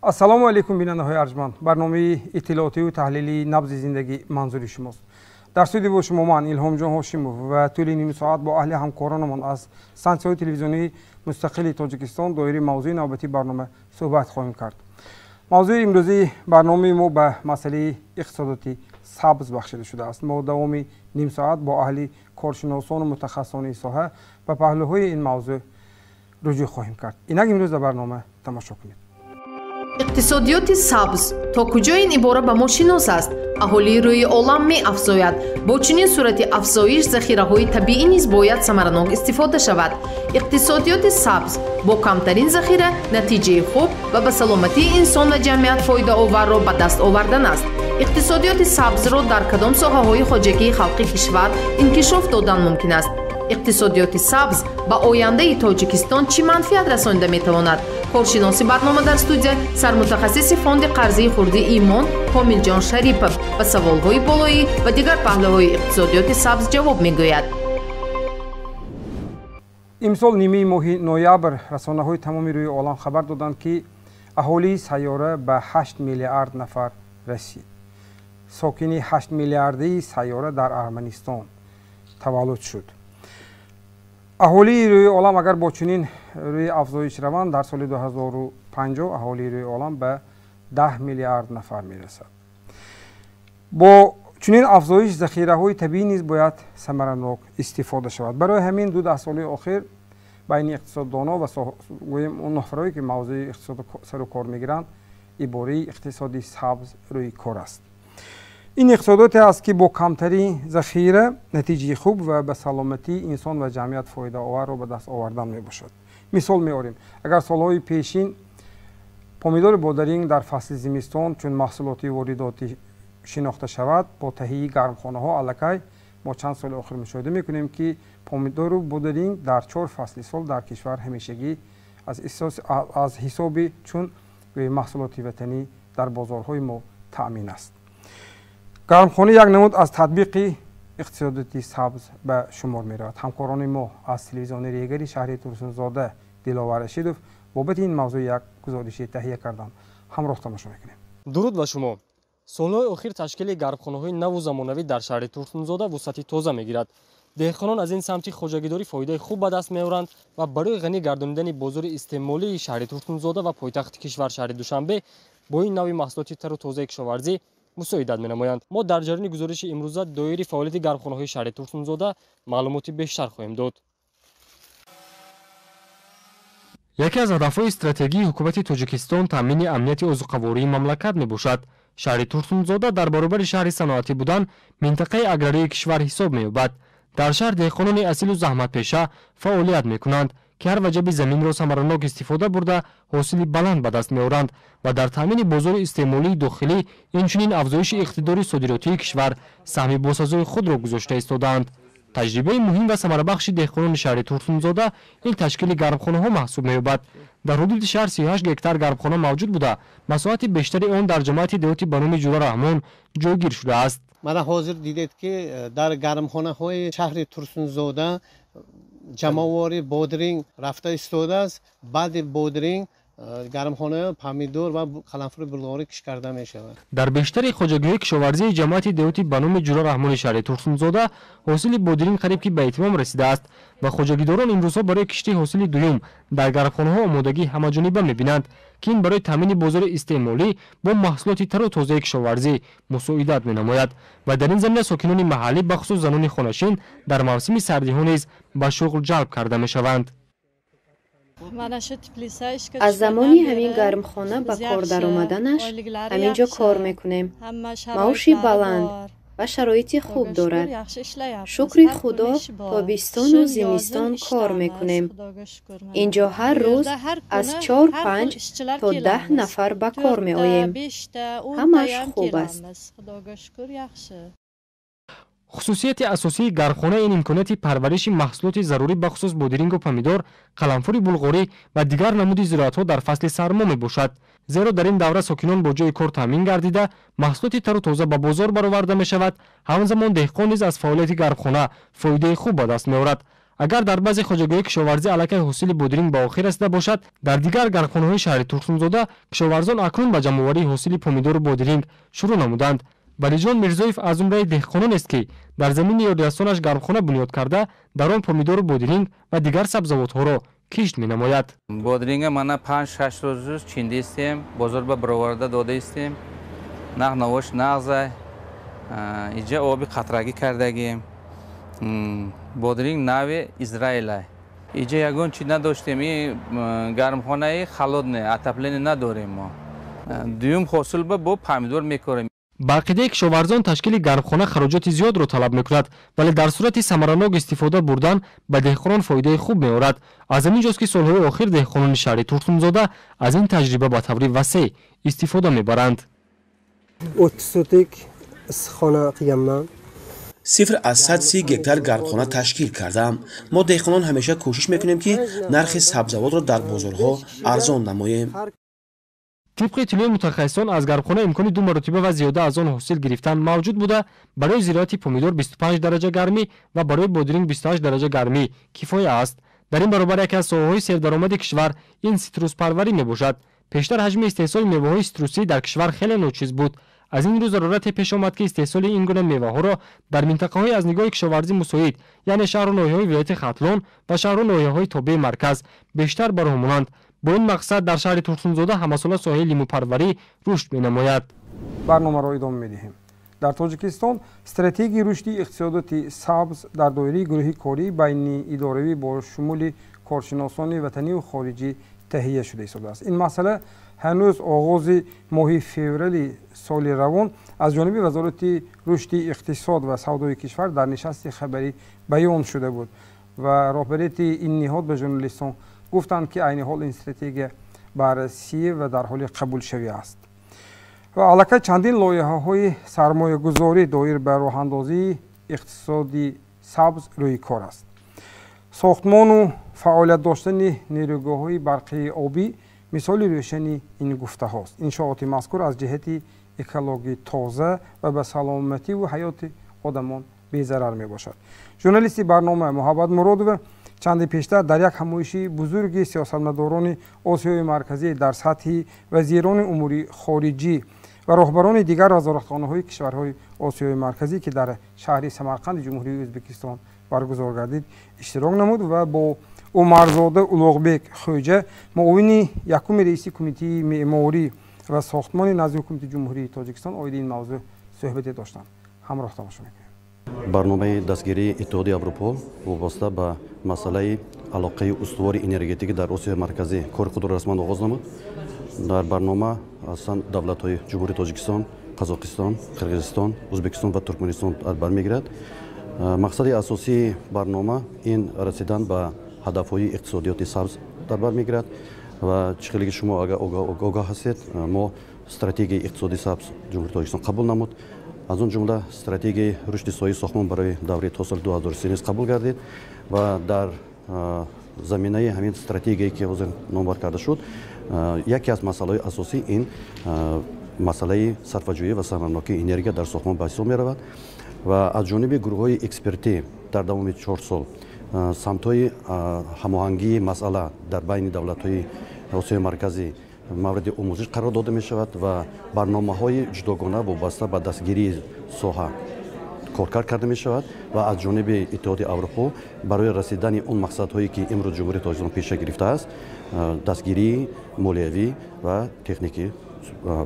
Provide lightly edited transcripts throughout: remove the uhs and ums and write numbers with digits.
السلام علیکم بیننده‌های ارجمند. برنامه اطلاعاتی و تحلیلی نبض زندگی منظور شماست. در استودیو با شما من الهام جان هاشموف و طول نیم ساعت با اهل همکارانمان از ستانسیون تلویزیونی مستقل تاجیکستان درباره موضوع نوبتی برنامه صحبت خواهیم کرد. موضوع امروزی برنامه ما به مسئله اقتصادی سبز بخشیده شده است. ما دوام نیم ساعت با اهل کارشناسان و متخصصان این ساحه به پهلوهای این موضوع رجوع خواهیم کرد. اینک امروز در برنامه تماشا کنید. اقتصادیات سبز تا کجا این عباره به ما شناس است؟ اهالی روی عالم می افزاید. با چنین صورت افزایش ذخیره های طبیعی نیز باید ثمرناک استفاده شود. اقتصادیات سبز با کمترین ذخیره نتیجه خوب و به سلامتی انسان و جمعیت فایده آور را به دست آوردن است. اقتصادیات سبز را در کدام ساحه های خواجگی خلق کشور انکشاف دادن ممکن است؟ اقتصادیات سبز به آینده تاجیکستان چه منفعت رسانده می تواند؟ کارشناس برنامه در استودیو سرمتخصص فوند قرضه خردی ایمان کامل جان شریپов به سوالهای بالایی و دیگر پهلوهای اقتصادیات سبز جواب می گوید. امسال نیمه ماه نوامبر رسانه‌های تمامی روی عالم خبر دادند که اهالی سیاره به 8 میلیارد نفر رسید. ساکن 8 میلیاردی سیاره در ارمنستان تولد شد. اهالی روی عالم اگر با چنین روی افزایش روند در سال 2050 اهالی روی عالم به 10 میلیارد نفر میرسد. با چنین افزایش ذخیره های طبیعی نیز باید ثمرناک استفاده شود. برای همین 2 سال اخیر بین اقتصاددانا و اون نفرایی که موضوع اقتصاد سر و کار میگیرند عباره اقتصادی سبز روی کار است. این اقتصادات است که با کمترین ذخیره نتیجه خوب و به سلامتی انسان و جمعیت فایده آور را به دست آوردن می باشد. مثال می آوریم اگر سالهای پیشین پامیدور بادرینگ در فصل زمستان چون محصولاتی وارداتی شناخته شود با تهیه گرمخانه ها الکی ما چند سال اخیر مشاهده می کنیم که پامیدور بادرینگ در 4 فصل سال در کشور همیشگی از حساب چون محصولات وطنی در بازارهای ما تأمین است. گرمخانه یک نمود از تطبیق اقتصادیات سبز به شمار می رود. همکاران ما از تلویزیون ریگری شهری ترسونزاده دلاور رشیدوف بابت این موضوع یک گزارش تهیه کردند. همراه تماشا میکنیم. درود به شما. سالهای اخیر تشکیل گرمخانه‌های نو و زمانوی در شهر ترسونزاده وسعت تازه میگیرد. دهقانان از این سمت خواجگیداری فایده خوب به دست میآورند و برای غنی گردانیدن بازار استعمالی شهر ترسونزاده و پایتخت کشور شهر دوشنبه با این نوع محصولات تر و تازه کشاورزی مساعدت می‌نمایند. ما در جریان گزارش امروزه دایره فعالیت گرمخانه‌های شهر ترسونزاده معلوماتی بیشتر خواهیم داد. یکی از هدف‌های استراتژی حکومت تاجیکستان تامین امنیت اوزقواری مملکت میباشد. شهر ترسونزاده در برابر شهر صنعتی بودن منطقه اگراری کشور حساب می‌یابد. در شهر دهقانان اصیل و زحمت پیشه فعالیت می‌کنند که هر وجب زمین را ثمرناک استفاده برده حاصل بلند به دست می‌آورند و در تامین بازار استعمالی داخلی اینچنین افزایش اقتدار صادراتی کشور سهم باسازی خود را گذاشته ایستادند. تجربه مهم و ثمربخش دهقانان شهر ترسونزاده این تشکیل گرمخانه‌ها محسوب می‌یابد. در حدود شهر 38 گکتار گرمخانه موجود بوده، مساحت بیشتری آن در جماعت دهاتی به نام جولا رحمان جایگیر شده است. من حاضر دیدید که در گرمخانه‌های شهر ترسونزاده جمع‌آوری بادرینگ رفته ایستاده است. بعد بادرینگ گرمخانه پامیدور و قلنفر بلغاری کش کرده می شود. در بیشتر خواجگی‌های کشاورزی جماعت دهاتی به نام جولا رحمان شهر ترسونزاده حاصل بادرینگ قریب که به اتمام رسیده است و خواجگیداران امروزها برای کشتی حاصل دوم در گرمخانه‌ها آمادگی همه‌جانبه می‌بینند که این برای تامین بازار استعمالی با محصولات تر و تازه کشاورزی مساعدت می‌نماید و در این زمینه ساکنان محلی بخصوص زنان خانه‌نشین در موسم سردی‌ها نیز به شغل جلب کرده می‌شوند. از زمانی همین گرمخانه به کار در آمدنش همینجا کار میکنیم. معاشی بلند و شرایط خوب دارد. شکر خدا تابستان و زمستان کار میکنیم. اینجا هر روز از 4-5 تا 10 نفر به کار می آییم. همش خوب است. خصوصیت اساسی گرخانه این امکانات پرورش محصولات ضروری بخصوص بادرینگ و پمیدور، قلمفور بلغاری و دیگر نمود زراعت‌ها در فصل سرما میباشد. زیرا در این دوره ساکنان با جای کار تامین گردیده محصولات تر و تازه به بازار برآورده می شود. همزمان دهقان نیز از فعالیت گرخانه فایده خوب به دست می‌آورد. اگر در بعضی خواجگاه‌های کشاورزی علاقه حاصل بادرینگ به آخر رسیده باشد، در دیگر گرخانه‌های شهر ترسونزاده کشاورزان اکنون به جمع‌آوری حاصل پمیدور و بادرینگ شروع نمودند. ولیجان میرزایف از جمله دهقانان است که در زمین یادداشتانش گرمخانه بنیاد کرده در آن پمیدور و بادرینگ و دیگر سبزیجات‌ها را کشت می‌نماید. بادرینگ ما 5-6 روز چینده استیم، بازار به برآورده داده استیم. نوش نغزه، اینجا آبی قطرگی کردگیم. بادرینگ نوع اسرائیل. اینجا یگان چی نداشتیم، گرمخانه خلود نه، اتپلین نداریم ما. دوم حاصل با پمیدور می‌کاریم. با عقیده کشاورزان تشکیل گرمخانه خراجات زیاد را طلب می‌کند، ولی در صورت ثمراناک استفاده بردن به دهقانان فایده خوب می‌آورد. از همین جاست که سال‌های اخیر دهقانان شهر ترسونزاده از این تجربه به طور وسیع استفاده می‌برند. صفر از 130 گکتار گرمخانه تشکیل کردم. ما دهقانان همیشه کوشش می‌کنیم که نرخ سبزیجات را در بازارها ارزان نماییم. طبق اطلاع متخصصان از گرمخانه امکان 2 مرتبه و زیاده از آن حاصل گرفتن موجود بوده. برای زراعت پمیدور 25 درجه گرمی و برای بادرینگ 28 درجه گرمی کفایه است. در این برابر یکی از ساحه‌های سردرآمد کشور این سیتروس پروری میباشد. پیشتر حجم استحصال میوه‌های سیتروسی در کشور خیلی ناچیز بود. از این رو ضرورت پیش آمد که استحصال این گونه میوه‌ها را در منطقه‌های از نگاه کشاورزی مساعد، یعنی شهر و ناحیه‌های ولایت ختلان و شهر و ناحیه‌های تابع مرکز بیشتر برآمونند. با این مقصد در شهر ترسونزاده همساله ساحه لیمو پروری رشد می‌نماید. برنامه را ادامه می‌دهیم. در تاجیکستان استراتژی رشد اقتصادی سبز در دایره گروه کاری بین اداره‌ای با شمول کارشناسان وطنی و خارجی تهیه شده است. این مسئله هنوز آغاز ماه فوریه سال روان از جانب وزارت رشد اقتصاد و سودای کشور در نشست خبری بیان شده بود و رهبریت این نهاد به ژورنالیستان گفتند که عین حال این استراتژی بررسی و در حال قبول شوی است. و علاقه چندین لایحه‌های سرمایه‌گذاری دایر به راه‌اندازی اقتصادی سبز روی کار است. ساختمان و فعالیت داشتن نیروگاه‌های برقی آبی مثال روشنی این گفته هاست. انشاءات مذکور از جهت اکولوژی تازه و به سلامتی و حیات آدمان بی‌ضرر می باشد. ژورنالیست برنامه محمد مرادو چند پیشتر در یک همایشی بزرگ سیاستمداران آسیای مرکزی در سطح وزیران امور خارجی و رهبران دیگر وزارتخانه‌های کشورهای آسیای مرکزی که در شهر سمرقند جمهوری ازبکستان برگزار گردید اشتراک نمود و با عمرزاده اولوغبک خوجه معاون یکم رئیس کمیته معماری و ساختمان نزد حکومت جمهوری تاجیکستان آید این موضوع صحبت داشتند. همراه تماشا می‌کنید. برنامه دستگیری اتحادیه اروپا وابسته به مسئله علاقه استوار انرژتیک در آسیای مرکزی کار خود را رسما آغاز نمود. در برنامه اصلا دولت‌های جمهوری تاجیکستان، قزاقستان، قرغیزستان، ازبکستان و ترکمنستان برمیگردد. مقصد اساسی برنامه این رسیدن به هدف‌های اقتصادیات سبز در بر میگیرد و چقدر که شما آگاه هستید ما استراتژی اقتصادی سبز جمهوری تاجیکستان قبول نمود. از اون جمله استراتژی رشد ساحه ساختمان برای دوره تا سال 2030 قبول گردید و در زمینه همین استراتژی که حاضر نامبر کرده شد یکی از مسائل اساسی این مسئله صرفه‌جویی و صرفه‌ناکی انرژی در ساختمان به حساب می‌رود و از جانب گروه‌های اکسپرتی در دام 4 سال سمت‌های هماهنگی مسئله در بین دولت‌های آسیای مرکزی مورد آموزش قرار داده می‌شود و برنامه‌های جداگانه وابسته به دستگیری ساحه کار کرده می‌شود و از جانب اتحادیه اروپا برای رسیدن اون مقصدهایی که امروز جمهوری تاجیکستان پیش گرفته است دستگیری مالیوی و تکنیکی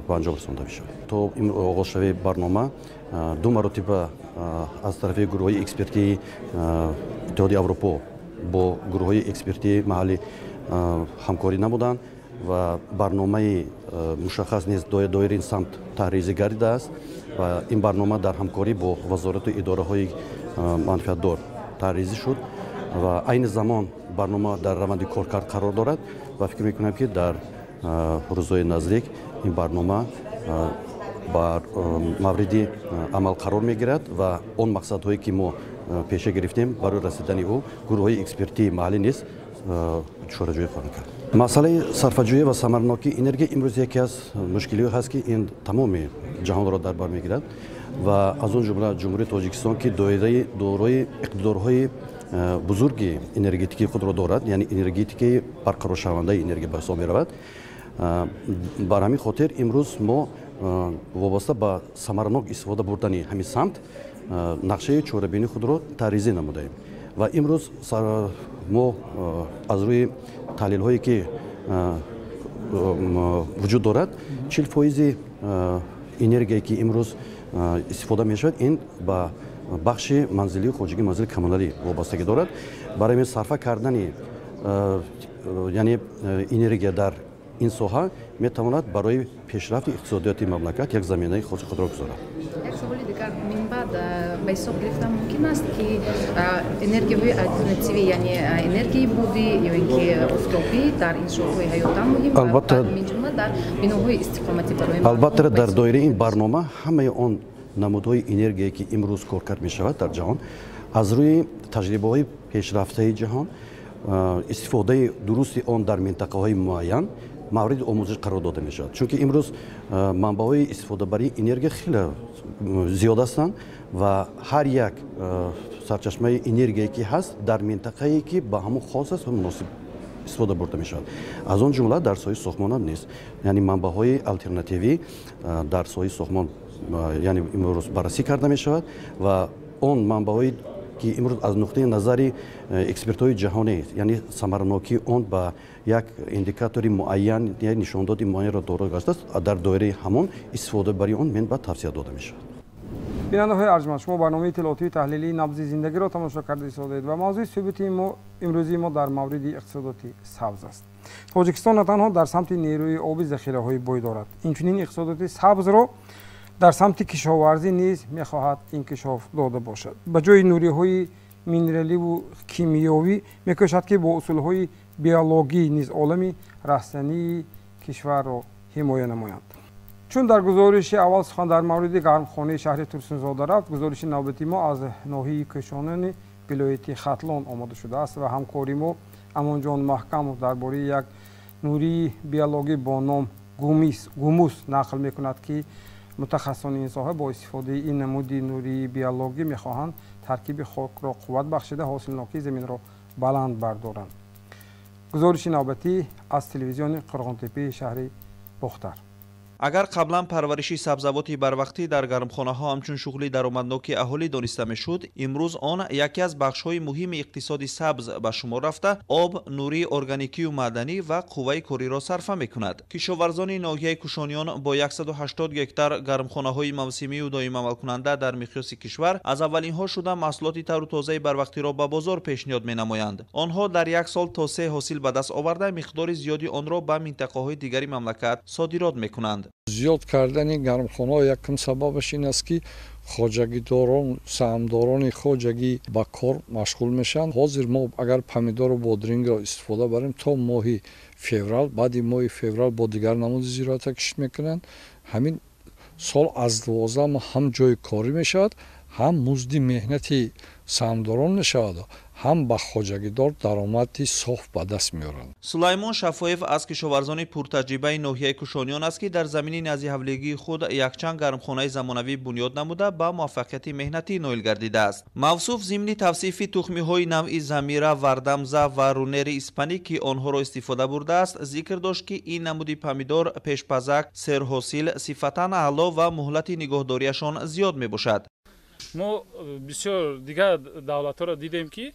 به انجام رسانده می‌شود. تا این آغاز شوی برنامه 2 مرتبه از طرف گروه‌های اکسپرتی اتحادیه اروپا با گروه‌های اکسپرتی محلی همکاری نمودند و برنامه مشخص نیست دایرین سمت تحریزی گردیده است و این برنامه در همکاری با وزارت و اداره های منفعت دار تحریزی شد و این زمان برنامه در روند کارکرد قرار دارد و فکر میکنم که در روزهای نزدیک این برنامه بر موردی عمل قرار میگیرد و اون مقصدهایی که ما پیش گرفتیم برای رسیدن او گروه های اکسپرتی محلی نیز چاره‌جویی خواهند کرد. مسئله صرفه‌جویی و ثمرناکی انرژی امروز یکی از مشکلی هست که این تمام جهان را در بر میگیرد و از اون جمله جمهوری تاجیکستان که دارای اقتدارهای بزرگ انرژتیکی خود را دارد، یعنی انرژتیکی برقرار شونده انرژی به حساب می‌رود. بر همین خاطر امروز ما وابسته به ثمرناک استفاده بردن همین سمت نقشه چاره‌بینی خود را طرحریزی نمودیم و امروز ما از روی تحلیل هایی که وجود دارد 40% انرژی که امروز استفاده می شود این با بخش منزلی خودجویی منزل کمونالی وابستگی دارد. برای این صرفه کردن یعنی انرژی در این ساحه می تواند برای پیشرفت اقتصادیات مملکت یک زمینه خود را گذارد. یک سوالی دیگر من بعد به حساب گرفتم ممکن است که انرژی آلترناتیوی یعنی انرژی بودی یا اینکه آفتابی در این شغل حیات مهم البته در بناهای استقامتی برای البته در دایره این برنامه همه آن نمودهای انرژی که امروز کارکرد می شود در جهان از روی تجربه های پیشرفته جهان استفاده درست آن در منطقه های معین مورد آموزش قرار داده می شود، چون که امروز منبع‌های استفاده برای انرژی خیلی زیاد هستند و هر یک سرچشمه انرژی که هست در منطقه‌ای که با همون خاص است و مناسب استفاده برده می شود. از اون جمله در ساحه ساختمان نیست، یعنی منبع‌های آلترناتیوی در ساحه ساختمان یعنی امروز بررسی کرده می شود و اون منبع‌های که امروز از نقطه نظر اکسپرت‌های جهانی یعنی ثمرناکی اون با یک اندیکاتوری معین یا نشانداد معین را دارای گشته است در دایره همون استفاده برای اون من بعد توصیه داده می شود. بیننده‌های ارجمند، شما برنامه اطلاعاتی تحلیلی نبض زندگی را تماشا کرده اید و موضوع صحبتی ما امروزی ما در مورد اقتصادات سبز است. تاجیکستان نه تنها در سمت نیروی آبی ذخیره‌های بوی دارد، اینچنین اقتصادات سبز را در سمت کشاورزی نیز می‌خواهد انکشاف داده باشد. به جای نوری‌های مینرالی و کیمیایی می‌کوشد که با اصول‌های بیولوژی نیز عالمی رستنی کشور را حمایت نمایند. چون در گزارش اول سخن در مورد گرمخانه شهر ترسونزاده رفت، گزارش نوبتی ما از ناحیه کشانان ولایت ختلان آماده شده است و همکاری ما امانجان محکم درباره یک نوری بیولوژی با نام گوموس نقل می‌کند که متخصصان این ساحه با استفاده این نمود نوری بیولوژی می‌خواهند ترکیب خاک را قوت بخشیده حاصلناکی زمین را بلند بردارند. گزارش نوبتی از تلویزیون قرغان‌تپه شهر بختر. اگر قبلا پرورشی سبزواتی بروقتی در گرمخانه‌ها همچون شغلی درآمدناک اهالی دانسته میشد، امروز آن یکی از بخش‌های مهم اقتصادی سبز به شمار رفته آب، نوری ارگانیکی و معدنی و قوه کاری را صرفه می‌کند. کشاورزان ناحیه کوشانیان با 180 گکتار گرمخانه‌های موسمی و دائم عمل کننده در مقیاس کشور از اولین‌ها شده محصولات تر و تازه بروقتی را به بازار پیشنهاد می‌نمایند. آنها در یک سال تا 3 حاصل به دست آورده مقدار زیادی آن را به منطقه‌های دیگری مملکت صادرات می‌کنند. زیاد کردن گرمخانه‌ها یکم سببش این است که خواجگیداران سهامداران خواجگی با کار مشغول میشن. حاضر ما اگر پمیدار و بادرینگ را استفاده بریم تا ماه فوریه، بعد ماه فوریه با دیگر نمود زراعت کشت میکنن. همین سال از 12 ماه هم جای کاری میشود، هم مزد مهنتی سهامداران میشود، هم با خواجگیدار درآمدی صاف به دست میارند. سلیمان شفایف از کشاورزان پرتجربه ناحیه کوشانیان است که در زمین نزدیک خود یکچند گرمخانه زمانوی بنیاد نموده با موفقیت مهنتی نایل گردیده است. موصوف ضمن توصیف تخمی‌های نوعی زمیره، وردمزه و رونر اسپانی که آنها را استفاده برده است، ذکر داشت که این نمودی پمیدار پیشپزک، سرحاصل، صفتاً اعلی و مهلت نگهداریشان زیاد میباشد. ما بسیار دیگر دولت‌ها را دیدیم که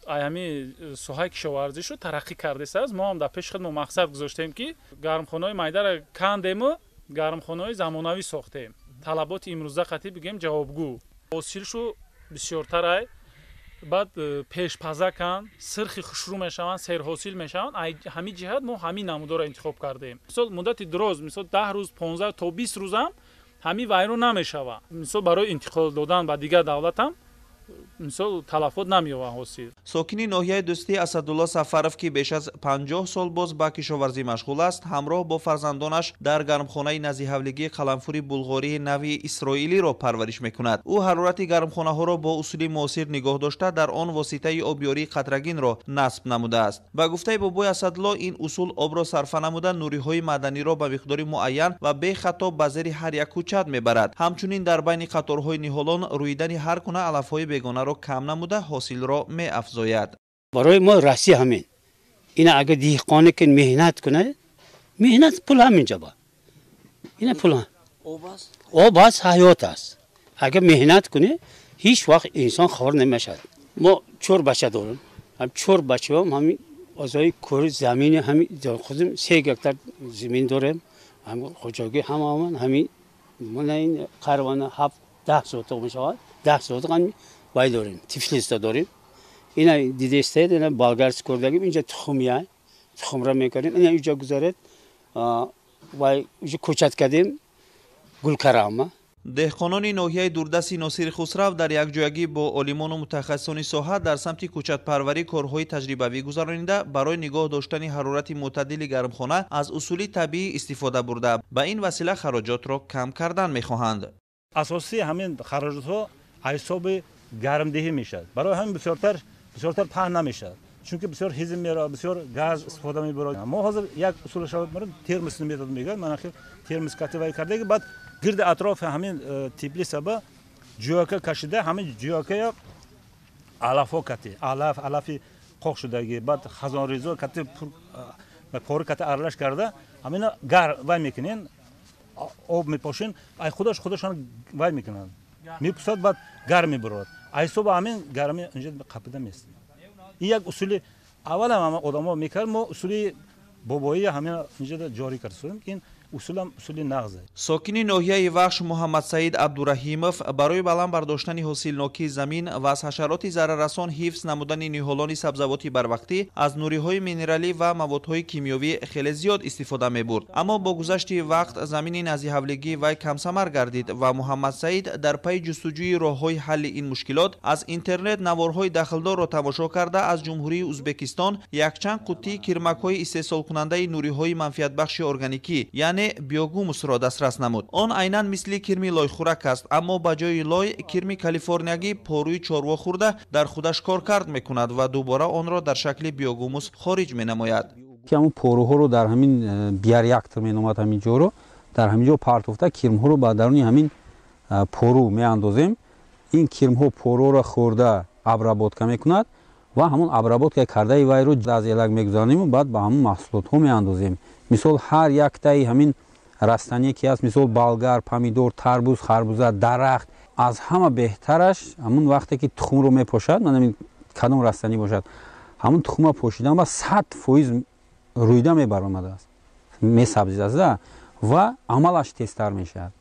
همین ساحه کشاورزی رو ترقی کرده است. ما هم در پیش خود مقصد گذاشتیم که گرمخانه‌های مایده را کندیم و گرمخانه‌های زمانوی ساختیم. طلبات امروزه قطعی بگیم جوابگو. حاصلش بسیارتر баъд пешпазаканд сирхи хушрӯ мешаванд серҳосил мешаванд ҳамин ҷиҳат мо ҳамин намудорро интихоб кардаем мисол муддати дуроз мисол 10 рӯз 15 то 20 рӯз ҳам ҳамин вайрон намешавад мисол барои интиқол додан ба дигар давлат ҳам мисол талафот намеёбад ҳосил. сокини ноҳияи дӯстӣ Асадулло Сафаров ки беш аз 50 сол боз ба кишоварзӣ машғул аст, ҳамроҳ бо фарзандонаш дар гармхонаи назиҳавлигии қаламфури булғории нави исроилиро парвариш мекунад. ӯ ҳарорати гармхонаҳоро бо усули муосир нигоҳ дошта дар он воситаи обёрии қатрагинро насб намудааст. ба гуфтаи бобои Асадулло ин усул обро сарфа намуда нуриҳои маъданиро ба миқдори муайян ва бехато ба зери ҳар як кӯчат мебарад. ҳамчунин дар байни қаторҳои ниҳолон рӯидани ҳар гуна алафҳои бегонаро кам намуда ҳосилро меафзояд. барои мо расӣ ҳамин ина агар диҳқоне ки меҳнат кунад меҳнат пул ҳаминҷа ба ина пул об аст ҳаёт аст агар меҳнат кунӣ ҳеҷ вақт инсон хор намешавад. мо 4 бача дорем 4 бачаам ҳамин озои кори замини ҳамин худим 3 гектар замин дорем ҳамин хоҷагӣ ҳамаман ҳамин мана ин қарвана 7-10 сотиқ мешавад 10 сотиқ ҳамин вай дорем тифлиста дорем ина дидестед ина болгарс курдагим инҷа тухмия тухмра мекардем ина инҷа гузаред вай инҷа кӯчат кардем гулкарама. деҳқонони ноҳияи дурдасти Носири Хусрав дар якҷоягӣ бо олимону мутахассисони соҳа дар самти кӯчатпарварӣ корҳои таҷрибавӣ гузаронида барои нигоҳ доштани ҳарорати мӯътадили гармхона аз усули табиӣ истифода бурда ба ин васила хароҷотро кам кардан мехоҳанд. асосии ҳамин хароҷотҳо ҳисоби гармдеҳӣ мешавад. барои ҳамин бисёртар паҳн намешавад чунки бисёр ҳизм меравад бисёр газ истифода мебарад. мо ҳозир як усулаш термос мегӯяд ман ахир термос кативай кардаги баъд гирди атрофи ҳамин типли саба ҷӯяка кашида ҳамин ҷӯякая алафҳо кати алафи қоқ шудаги баъд хазонрезо кати пори кати аралаш карда ҳамина гар вай мекунен об мепошин ай худашон вай мекунанд мепусад баъд гарм мебарад айсоба ҳамин гарми инҷа қапида мест. ин як усули аввал ҳам одамо мекард мо усули бобоӣ ҳамин инҷа ҷорӣ кардем ин усулам усули нағз аст. сокини ноҳияи Вахш Муҳаммад Саид Абдураҳимов барои баланд бардоштани ҳосилнокии замин ва аз ҳашароти зараррасон ҳифз намудани ниҳолони сабзавоти барвақтӣ аз нуриҳои минералӣ ва маводҳои кимиёвӣ хеле зиёд истифода мебурд. аммо бо гузашти вақт замини назиҳавлигии вай камсамар гардид ва Муҳаммад Саид дар пайи ҷустуҷӯи роҳҳои ҳалли ин мушкилот аз интернет наворҳои дахлдорро тамошо карда аз ҷумҳурии Узбекистон якчанд қуттии кирмакҳои истеҳсолкунандаи нуриҳои манфиатбахши органикӣ яъне биогумусро дастрас намуд. он айнан мисли кирми лойхӯрак аст, аммо ба ҷои лой кирми калифорниягӣ порӯи чорво хӯрда дар худаш коркард мекунад ва дубора онро дар шакли биогумус хориҷ менамояд. ҳамин порӯҳоро дар ҳамин биореактор меномад ҳамин ҷоро дар ҳамин ҷо партофта кирмҳоро ба даруни ҳамин порӯ меандозем. ин кирмҳо порӯро хӯрда обработка мекунад ва ҳамон обработка кардаи вайро аз елак мегузаронем баъд ба ҳамон маҳсулотҳо меандозем. мисол ҳар яктаи ҳамин растание ки аст мисол болгар, помидор, тарбуз, харбуза, дарахт аз ҳама беҳтараш ҳамон вақте ки тухмро мепошад манамин кадом растанӣ бошад ҳамон тухма пошидан ба 100% рӯйда мебаромадааст месабзидааста ва амалаш тезтар мешавад.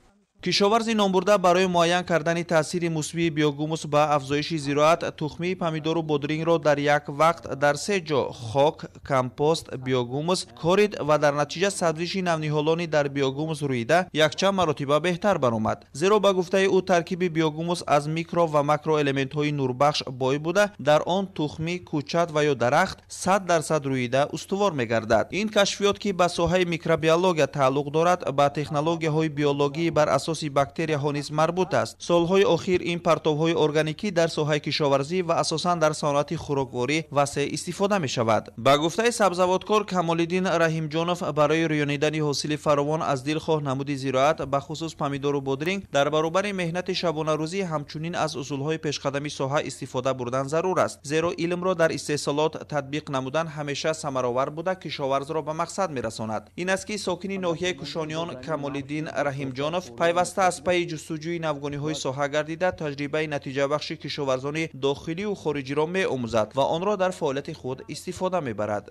кишоварзи номбурда барои муайян кардани таъсири мусбии биогумус ба афзоиши зироат тухмии помидору бодрингро дар як вақт дар 3 ҷо хок, компост, биогумус корид ва дар натиҷа сабзиши навниҳолони дар биогумус рӯида якчанд маротиба беҳтар баромад. зеро ба гуфтаи ӯ таркиби биогумус аз микро ва макроэлементҳои нурбахш бой буда дар он тухмӣ, кӯчат ва ё дарахт 100% рӯида устувор мегардад. ин кашфиёт ки ба соҳаи микробиология тааллуқ дорад ба технологияҳои биологии бар асоси бактерияҳо низ марбут аст. солҳои охир ин партовҳои органикӣ дар соҳаи кишоварзӣ ва асосан дар саноати хӯрокворӣ васеъ истифода мешавад. ба гуфтаи сабзавоткор Камолиддин Раҳимҷонов барои рӯёнидани ҳосили фаровон аз дилхоҳ намуди зироат ба хусус помидору бодринг дар баробари меҳнати шабонарӯзӣ ҳамчунин аз усулҳои пешқадами соҳа истифода бурдан зарур аст. зеро илмро дар истеҳсолот татбиқ намудан ҳамеша самаровар буда кишоварзро ба мақсад мерасонад. ин аст ки сокини ноҳияи Кушониён Камолиддин Раҳимҷонов пайваста аз пайи ҷустуҷӯи навгониҳои соҳа гардида таҷрибаи натиҷабахши кишоварзони дохилию хориҷиро меомӯзад ва онро дар фаъолияти худ истифода мебарад.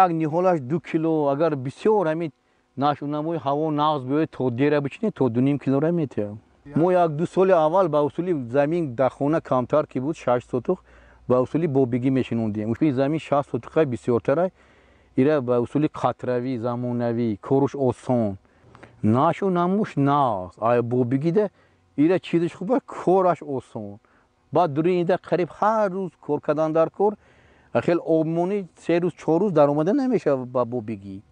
як ниҳолаш 2 кило агар бисёр ҳамин нашунамои ҳаво нағз биёяд то дера бичинед то 2.5 килора метавад. ما یک دو سال اول به اصولی زمین در خانه کمتر که بود 6 سوتق به اصولی بابگی میشنوندیم. اصولی زمین 6 سوتق بسیارتره. ایره به اصولی قطروی زمانوی کارش آسان. ناش و نموش نه. آیا بابگی ده ایره چیزش خوبه کارش آسان. بعد دوری اینده قریب هر روز کار کردن در کار خیلی آبمونی 3 روز 4 روز در اومده نمیشه با بابگی.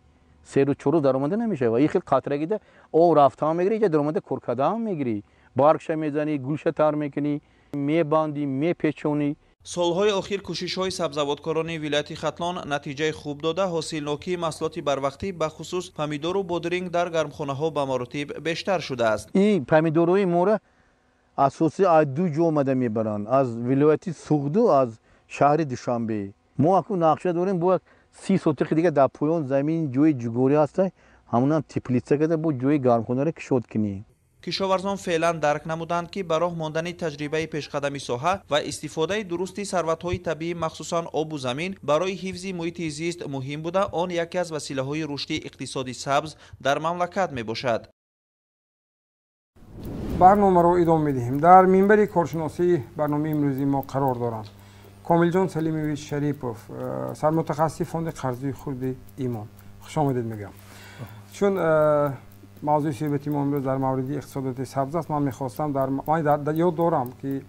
3 روز 4 روز در اومده نمیشه و این خیلی قطرگی ده آب رفتن میگیری که در اومده کار کردن میگیری. برگش میزنی گلش تر میکنی میبندی میپیچونی. солҳои охир кӯшишҳои сабзавоткорони вилояти хатлон натиҷаи хуб дода ҳосилнокии маҳсулоти барвақтӣ бахусус помидору бодринг дар гармхонаҳо ба маротиб бештар шудааст. ин помидорҳои моро асосӣ аз ду ҷо омада мебаранд, аз вилояти суғду, аз шаҳри душанбе. мо акун нақша дорем бо 30 сотиқи дига дар поён замин ҷои ҷугорӣ аста, ҳамунам теплица карда бо ҷои гармхонаро кушод кунем. кишоварзон феълан дарк намуданд ки ба роҳ мондани таҷрибаи пешқадами соҳа ва истифодаи дурусти сарватҳои табиӣ махсусан обу замин барои ҳифзи муҳити зист муҳим буда он яке аз василаҳои рушди иқтисоди сабз дар мамлакат мебошад. барномаро идома медиҳем. дар минбари коршиносии барномаи имрӯзи мо қарор доранд комилҷон салимович шарипов, сармутахассиси фонди қарзии хурди имон. хушомадед мегӯям. чун мавзӯи суҳбати мо имрӯз дар мавриди иқтисодиёти сабз аст, ман мехостам дар ёд дорам ки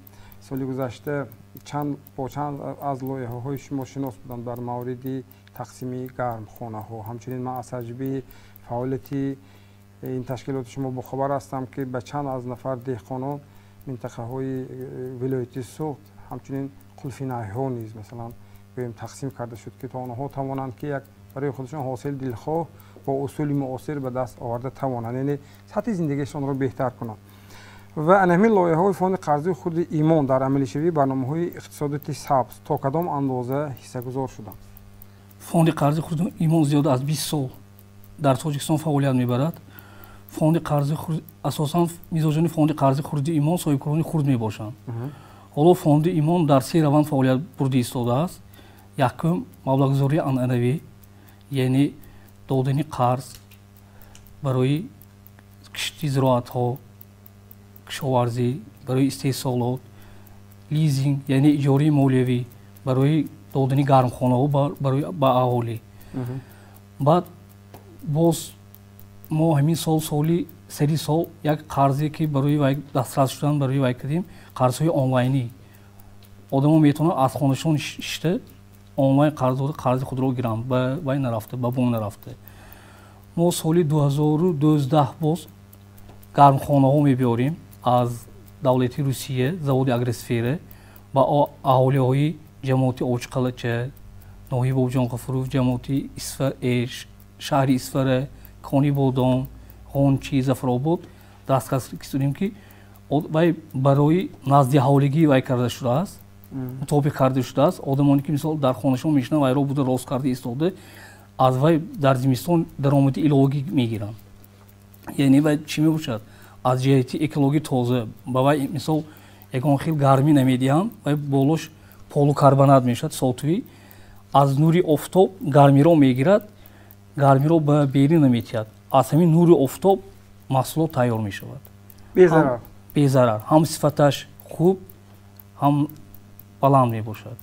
соли гузашта чанд аз лоиҳаҳои шумо шинос будам дар мавриди тақсими гармхонаҳо. ҳамчунин ман аз таҷрибаи фаъолияти ин ташкилоти шумо бохабар ҳастам ки ба чанд аз нафар деҳқонон минтақаҳои вилояти суғд ҳамчунин қулфинайҳо низ масалан гӯем тақсим карда шуд ки то онҳо тавонанд ки як барои худашон ҳосил дилхоҳ бо усули муосир ба даст оварда тавонанд, яъне сатҳи зиндагиашонро беҳтар кунанд. ва ан ҳамин лоиҳаҳои фонди қарзии хурди имон дар амалишавии барномаҳои иқтисодиёти сабз то кадом андоза ҳиссагузор шуданд? фонди қарзии хурди имон зиёда аз 20 сол дар тоҷикистон фаъолият мебарад. фонди қарзии хурди асосан мизоҷони фонди қарзии хурди имон соҳибкорони хурд мебошанд. ҳоло фонди имон дар се раванд фаъолият бурда истодааст. якум маблағгузории анъанавӣ, яъне додани қарз барои кишти зироатҳо, кишоварзӣ, барои истеҳсолот, лизинг, яъне иҷораи молиявӣ барои додани гармхонаҳо ба аҳолӣ. баъд боз мо ҳамин соли сари сол як қарзе ки барои вай дастрас шудан барои вай кардем, қарзҳои онлайнӣ. одамо метавонанд аз хонашон шишта онлайн қарзи худро гиранд, ба вай нарафта, ба бом нарафта. мо соли 2012 боз гармхонаҳо мебиёрем аз давлати Русия, заводи Агросфера ба аҳолиҳои ҷамоати Очқалача, ноҳияи Бобҷонғафуров, ҷамоати шаҳри Исфара, Кони Бодон, Ғончи, Зафаробод дастрас кардем ки вай барои наздиҳавлигӣ вай карда шудааст, мутобиқ карда шудааст. одамоне ки мисол дар хонашон мешинанд вайро буда рост карда истода, аз вай дар зимистон даромади иловагӣ мегиранд. яъне вай чӣ мебошад? аз ҷиҳати экологӣ тоза ба вай мисол ягон хел гармӣ намедиҳанд, вай болош полукарбонат мешавад сотуӣ, аз нури офтоб гармиро мегирад, гармиро ба берин наметиҳад. аз ҳамин нури офтоб маҳсулот тайёр мешавад безарар, ҳам сифаташ хуб, ҳам баланд мебошад.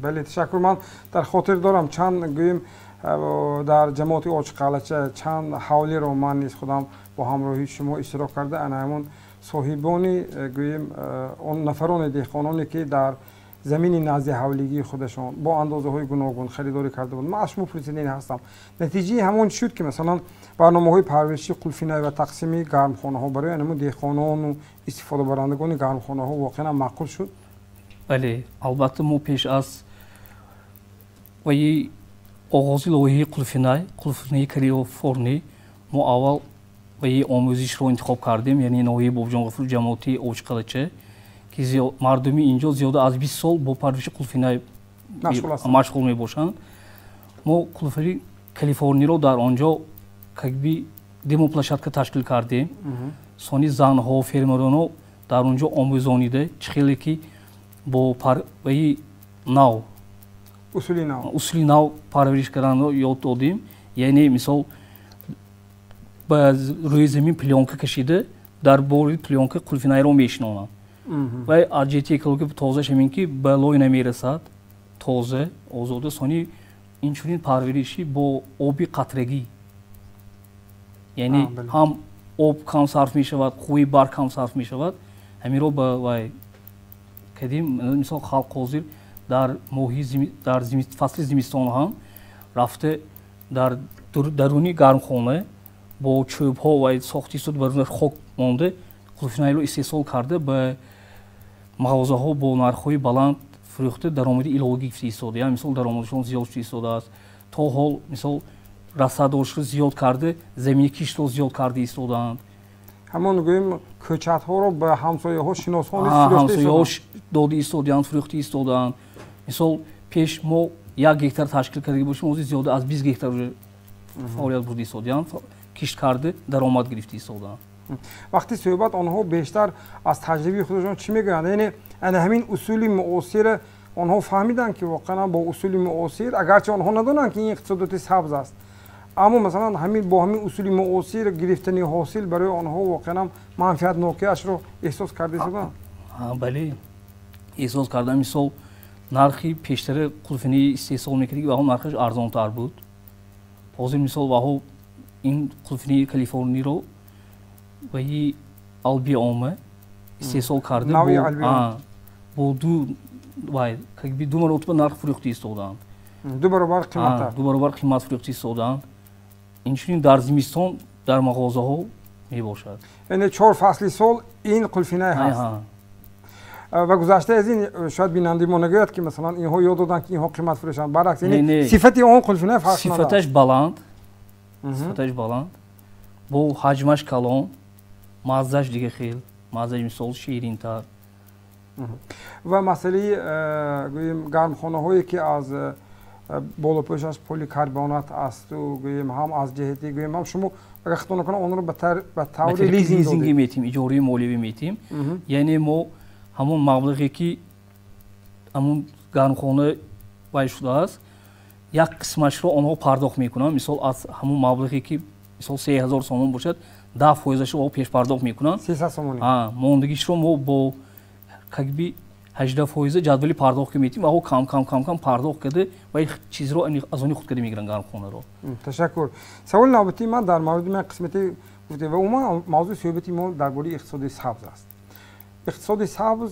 бале, ташаккур. ман дар хотир дорам чанд гӯем дар ҷамоати Очқалача чанд ҳавлиро ман низ худам бо ҳамроҳии шумо иштирок карда ана ҳамон соҳибони гӯем он нафарони деҳқононе ки дар замини наздиҳавлигии худашон бо андозаҳои гуногун харидорӣ карда буд. ман аз шумо пурсида ҳастам, натиҷаи ҳамон шуд ки масалан барномаҳои парвариши қулфинай ва тақсими гармхонаҳо барои анамон деҳқонону истифодабарандагони гармхонаҳо воқеан маъқул шуд? бале, албатта мо пеш аз ваи оғози лоиҳаи қулфинаи калифорнӣ мо аввал ваи омӯзишро интихоб кардем, яъне ноҳияи Бобҷонғафур, ҷамоати Очқалача ки мардуми инҷо зиёда аз 20 сол бо парвариши қулфинай машғул мебошанд. мо қулфинаи калифорниро дар онҷо какби демоплощадка ташкил кардем. сони занҳо, фермероно дар онҷо омӯзонида чӣ хеле ки бо парваи нав усули нав парвариш карданро ёд додем. яъне мисол ба рӯи замин плёнка кашида дар бори плёнка қулфинаиро мешинонанд ва аз ҷиҳати экология тозаш ҳамин ки ба лой намерасад тоза озода сони инчунин парвариши бо оби қатрагӣ яъне ҳам об кам сарф мешавад қувваи барқ кам сарф мешавад ҳаминро ба вай кадим мисол халқ ҳозир дар моҳи дар фасли зимистон ҳам рафта дар даруни гармхона бо чӯбҳо ва сохти суд баруни хок монда қулфинаилро истеҳсол карда ба мағозаҳо бо нархҳои баланд фурӯхта даромади иловагӣ гирифта истода яъне мисол даромадашон зиёд шуда истодааст то ҳол мисол расадошро зиёд карда замини киштро зиёд карда истодаанд ҳамон гӯем кӯчатҳоро ба ҳамсояҳо шиносони ҳамсояҳо дода истоданд фурӯхта истодаанд мисол пеш мо 1 гектар ташкил карда бошем ҳозир зиёда аз 20 гектар фаъолият бурда истоданд кишт карда даромад гирифта истодаанд вақти суҳбат онҳо бештар аз таҷрибаи худашон чӣ мегӯянд яъне ана ҳамин усули муосира онҳо фаҳмиданд ки воқеан бо усули муосир агарчи онҳо надонанд ки ин иқтисодиёти сабз аст аммо масалан ҳамин бо ҳамин усули муосир гирифтани ҳосил барои онҳо воқеан манфиатнокиашро эҳсос карда истоданд бале эҳсос кардам мисол нархи пештара қулфинӣ истеҳсол мекардӣ ваҳо нархаш арзонтар буд ҳозир мисол ваҳо ин қулфинии калифорниро ва и албиома истеҳсол карда бо ду маротиба нарх фурӯхта истодаанд ду баробар қимат фурӯхта истодаанд инчунин дар зимистон дар мағозаҳо мебошад яъне 4 фасли сол ин қулфина ҳаст ва гузашта аз ин шояд бинандаи мо нагӯяд ки масалан инҳо ёд доданд ки инҳо қимат фурӯшанд баръакс яъне сифати он қулфина фарқ сифаташ баланд бо ҳаҷмаш калон маззаш дига хел маззаш мисол ширинтар ва масъалаи гӯем гармхонаҳое ки аз болопӯшаш поликарбонат асту гӯем ҳам аз ҷиҳати гӯем ҳам шумо агар хато накунам онро ба таври лизинги метим иҷораи молиявӣ метим яъне мо ҳамон маблағе ки ҳамон гармхона вай шудааст як қисмашро онҳо пардохт мекунанд мисол аз ҳамон маблағе ки мисол 3000 сомон бошад 10%-ро пешпардохт мекунанд 300 сомон мондагишро мо бо какби 18% ҷадвали пардохт ки метим ваҳо кам пардохт карда ва чизро аз они худ карда мегиранд гармхонаро ташаккур саволи навбатии ман дар мавриди ман қисмати гуфтем ва умуман мавзӯи суҳбати мо дар бораи иқтисоди сабз аст иқтисоди сабз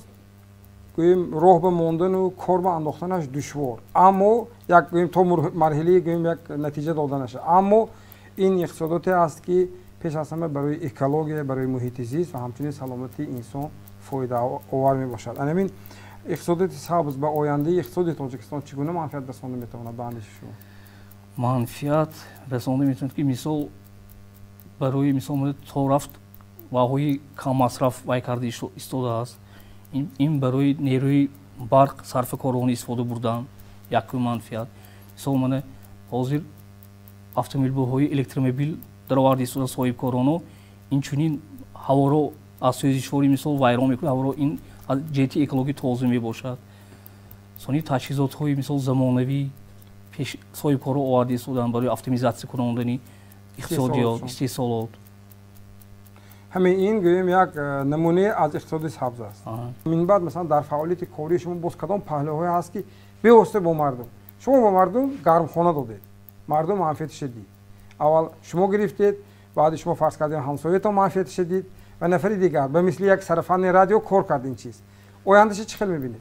гӯем роҳ ба мондану кор ба андохтанаш душвор аммо як гӯем то марҳилаи гӯем як натиҷа дода нашад аммо ин иқтисодоте аст ки пеш аз ҳама барои экология барои муҳити зист ва ҳамчунин саломати инсон фоидаовар мебошад анамин иқтисодоти сабз ба ояндаи иқтисоди тоҷикистон чӣ гуна манфиат расонда метавонад ба андеши шумо манфиат расонда метавонад ки мисол барои мисол то рафт ваҳои каммасраф вай карда истодааст ин барои нерӯи барқ сарфакоронӣ истифода бурдан якум манфиат мисол мана ҳозир автомобилҳои электромобил дароварда истода соҳибкороно инчунин ҳаворо аз сӯзишворӣ мисол вайрон мекунад ҳаворо ин аз ҷиҳати экологӣ тоза мебошад сони таҷҳизотҳои мисол замонавӣ соҳибкоро оварда истоданд барои автоматизатсия кунонидани иқтисодиёт истеҳсолот ҳамин ин гӯем як намуне аз иқтисоди сабз аст минбаъд масалан дар фаъолияти кории шумо боз кадом паҳлӯҳое ҳаст ки бевосита бо мардум шумо ба мардум гармхона додед мардум манфиатиша дид аввал шумо гирифтед баъди шумо фарз кардем ҳамсоятон манфиатиша дид ва нафари дигар ба мисли як сарафанни радио кор кард ин чиз ояндаша чӣ хел мебинед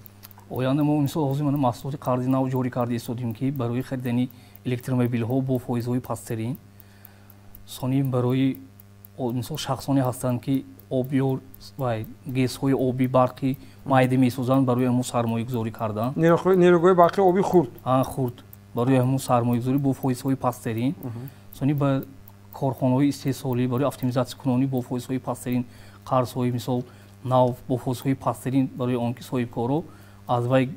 оянда мо мисол ҳозир мана маҳсулоти қарзи нав ҷорӣ карда истодем ки барои харидани электромобилҳо бо фоизҳои пасттарин сонӣ барои мисол шахсоне ҳастанд ки обё вай гезҳои оби барқи майда месозанд барои ҳамон сармоягузорӣ кардан нерӯгоҳи барқи оби хурд барои ҳамон сармоягузорӣ бо фоизҳои пасттарин сонӣ ба корхонаҳои истеҳсолӣ барои автоматизатсия кунонӣ бо фоизҳои пасттарин қарзҳои мисол нав бо фоизҳои пасттарин барои он ки соҳибкоро аз вай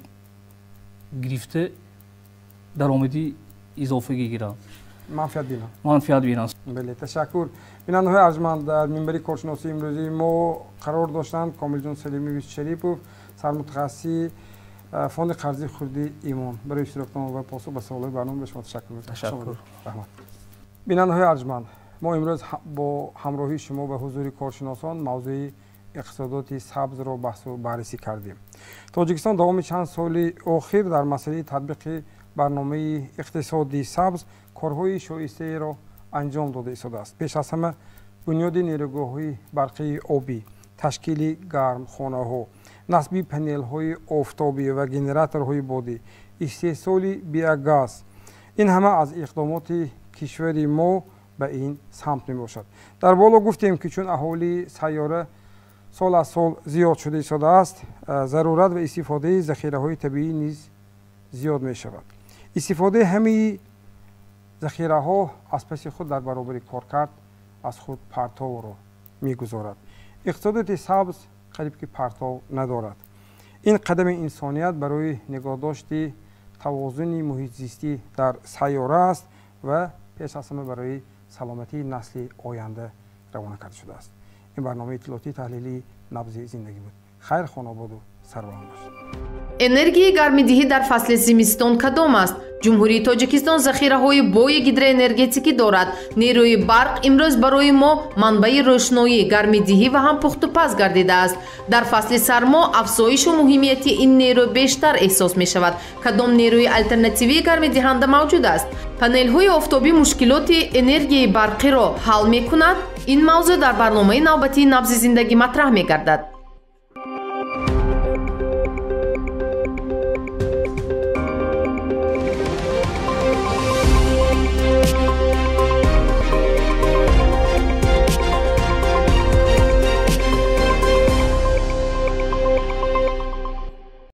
гирифта даромади изофагӣ гиранд манфиат бинанд бале ташаккур бинандаҳои арҷманд дар минбари коршиносии имрӯзии мо қарор доштанд комилҷон салимович шарипов сармутахассиси фонди қарзи хурди имон барои иштирокотон ва посух ба саволҳои барнома ба шумо ташаккур мекунам бинандаҳои арҷманд ما امروز با همراهی شما و حضور کارشناسان موضوع اقتصادات سبز را بحث و بررسی کردیم. تاجیکستان دوام چند سال اخیر در مسئله تطبیق برنامه اقتصادی سبز کارهای شایسته را انجام داده ایستاده است. پیش از همه بنیاد نیروگاه‌های برقی آبی، تشکیل گرمخانه‌ها، نصب پنل‌های آفتابی و گنراتورهای بادی، استحصال بیوگاز، این همه از اقدامات کشور ما به این سمت می باشد. در بالا گفتیم که چون اهالی سیاره سال از سال زیاد شده ایستاده است، ضرورت و استفاده ذخیره‌های طبیعی نیز زیاد می شود. استفاده همه ذخیره‌ها از پس خود در برابر کارکرد از خود پرتو را می گذارد. اقتصادات سبز قریب که پرتو ندارد. این قدم انسانیت برای نگهداشت توازن محیط زیستی در سیاره است و پیش از همه برای سلامتی نسل آینده روانه کرده شده است. این برنامه اطلاعاتی تحلیلی نبض زندگی بود. خیر خانه باد و سربلند باشید. انرژی گرمایدهی در فصل زمستان کدام است؟ جمهوری تاجیکستان ذخیره‌های بوی گیدروانرژیکی دارد. نیروی برق امروز برای ما منبع روشنایی، گرمایدهی و هم پخت و پز گردیده است. در فصل سرما افزایش و مهمیت این نیرو بیشتر احساس می شود. کدام نیروی آلترناتیوی گرمایدهنده موجود است؟ پنل‌های آفتابی مشکلات انرژی برقی را حل می کند؟ این موضوع در برنامه نوبتی نبض زندگی مطرح می گردد.